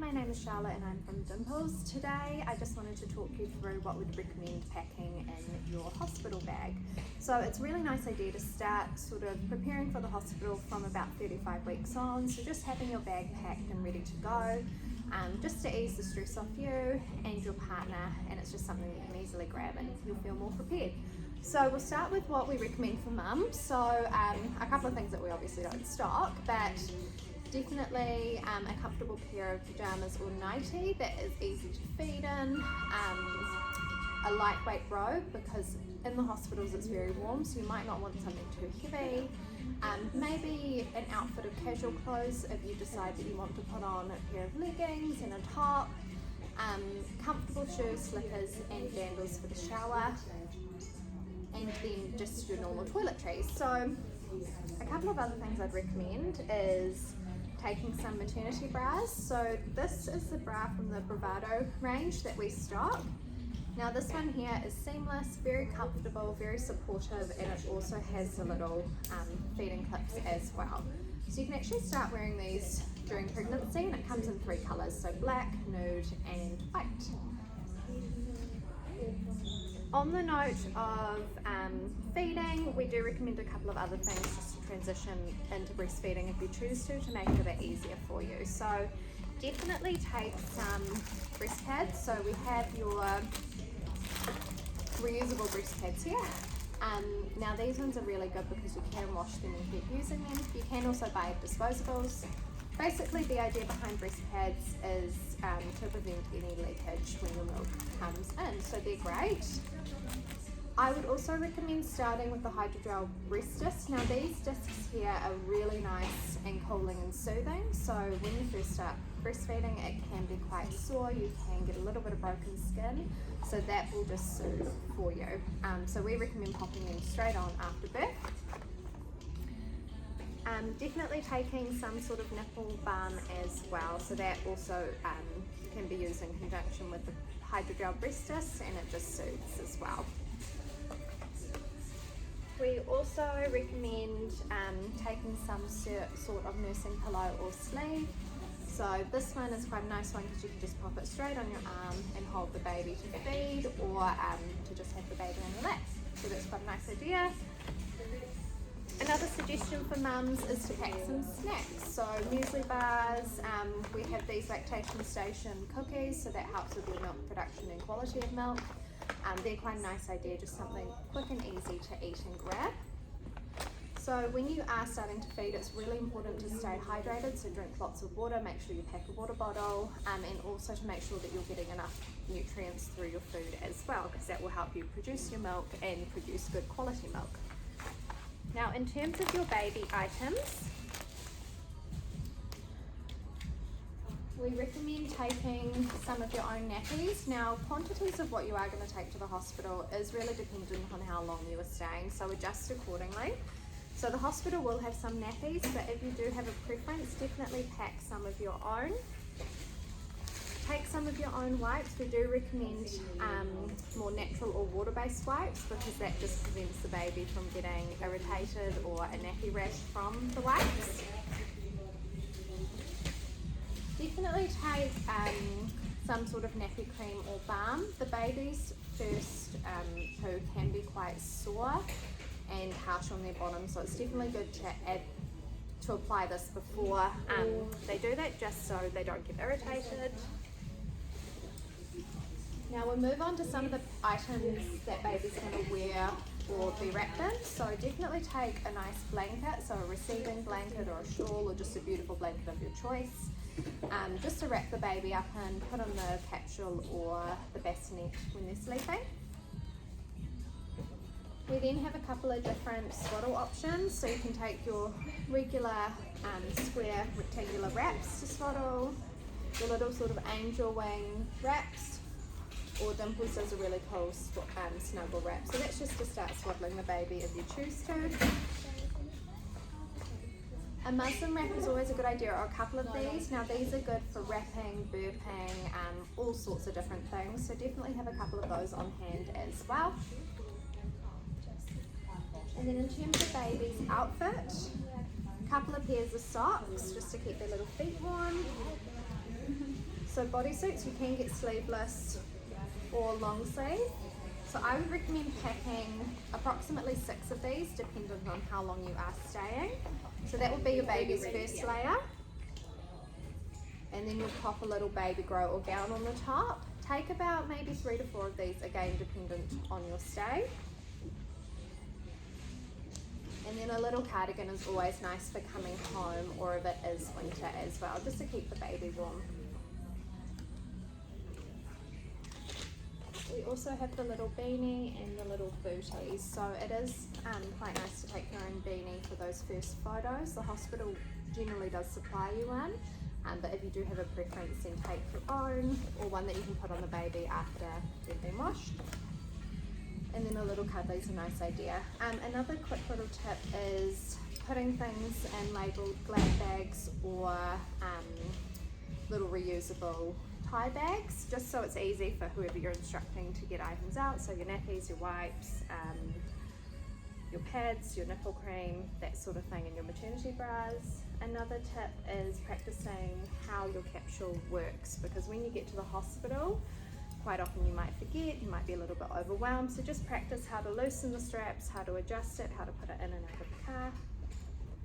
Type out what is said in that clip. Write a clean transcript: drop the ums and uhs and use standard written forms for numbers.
my name is Charlotte and I'm from Dimples. Today I just wanted to talk you through what we'd recommend packing in your hospital bag. So it's a really nice idea to start sort of preparing for the hospital from about 35 weeks on. So just having your bag packed and ready to go, just to ease the stress off you and your partner, and it's just something you can easily grab and you'll feel more prepared. So we'll start with what we recommend for mum. So a couple of things that we obviously don't stock, but definitely a comfortable pair of pajamas or nightie that is easy to feed in, a lightweight robe because in the hospitals it's very warm, so you might not want something too heavy, maybe an outfit of casual clothes if you decide that you want to put on a pair of leggings and a top, comfortable shoes, slippers and Jandals for the shower, and then just your normal toiletries. So a couple of other things I'd recommend is taking some maternity bras. So this is the bra from the Bravado range that we stock. Now this one here is seamless, very comfortable, very supportive, and it also has the little feeding clips as well. So you can actually start wearing these during pregnancy, and it comes in 3 colours, so black, nude and white. On the note of feeding, we do recommend a couple of other things just to transition into breastfeeding if you choose to make it a bit easier for you. So definitely take some breast pads. So we have your reusable breast pads here. Now these ones are really good because you can wash them and keep using them. You can also buy disposables. Basically the idea behind breast pads is to prevent any leakage when your milk comes in, so they're great. I would also recommend starting with the Hydrogel Breast Discs. Now these discs here are really nice and cooling and soothing, so when you first start breastfeeding it can be quite sore, you can get a little bit of broken skin, so that will just soothe for you. So we recommend popping them straight on after birth. Definitely taking some sort of nipple balm as well, so that also can be used in conjunction with the Hydrogel Breast Discs, and it just soothes as well. We also recommend taking some sort of nursing pillow or sleeve. So this one is quite a nice one because you can just pop it straight on your arm and hold the baby to feed, or to just have the baby on your lap. So that's quite a nice idea. Another suggestion for mums is to pack some snacks. So muesli bars, we have these Lactation Station Cookies, so that helps with your milk production and quality of milk. They're quite a nice idea, just something quick and easy to eat and grab. So when you are starting to feed, it's really important to stay hydrated, so drink lots of water, make sure you pack a water bottle, and also to make sure that you're getting enough nutrients through your food as well, because that will help you produce your milk and produce good quality milk. Now in terms of your baby items, we recommend taking some of your own nappies. Now quantities of what you are going to take to the hospital is really dependent on how long you are staying, so adjust accordingly. So the hospital will have some nappies, but if you do have a preference, definitely pack some of your own. Take some of your own wipes. We do recommend more natural or water-based wipes because that just prevents the baby from getting irritated or a nappy rash from the wipes. Definitely take some sort of nappy cream or balm. The baby's first poo can be quite sore and harsh on their bottom, so it's definitely good to apply this before they do that, just so they don't get irritated. Now we'll move on to some of the items that baby's going to wear or be wrapped in. So definitely take a nice blanket, so a receiving blanket or a shawl or just a beautiful blanket of your choice, just to wrap the baby up in, put on the capsule or the bassinet when they're sleeping. We then have a couple of different swaddle options, so you can take your regular square rectangular wraps to swaddle, your little sort of angel wing wraps, or Dimples does a really cool snuggle wrap. So that's just to start swaddling the baby if you choose to. A muslin wrap is always a good idea, or a couple of these. Now these are good for wrapping, burping, all sorts of different things. So definitely have a couple of those on hand as well. And then in terms of baby's outfit, a couple of pairs of socks just to keep their little feet warm. So bodysuits you can get sleeveless or long sleeve. So I would recommend packing approximately 6 of these, depending on how long you are staying. So that would be your baby's first layer. And then you'll pop a little baby grow or gown on the top. Take about maybe 3 to 4 of these, again dependent on your stay. And then a little cardigan is always nice for coming home, or if it is winter as well, just to keep the baby warm. We also have the little beanie and the little booties. So it is quite nice to take your own beanie for those first photos. The hospital generally does supply you one, but if you do have a preference, then take your own, or one that you can put on the baby after they've been washed. And then a little cuddly is a nice idea. Another quick little tip is putting things in labelled glad bags or little reusable tie bags, just so it's easy for whoever you're instructing to get items out. So your nappies, your wipes, your pads, your nipple cream, that sort of thing, and your maternity bras. Another tip is practicing how your capsule works, because when you get to the hospital, quite often you might forget, you might be a little bit overwhelmed. So just practice how to loosen the straps, how to adjust it, how to put it in and out of the car.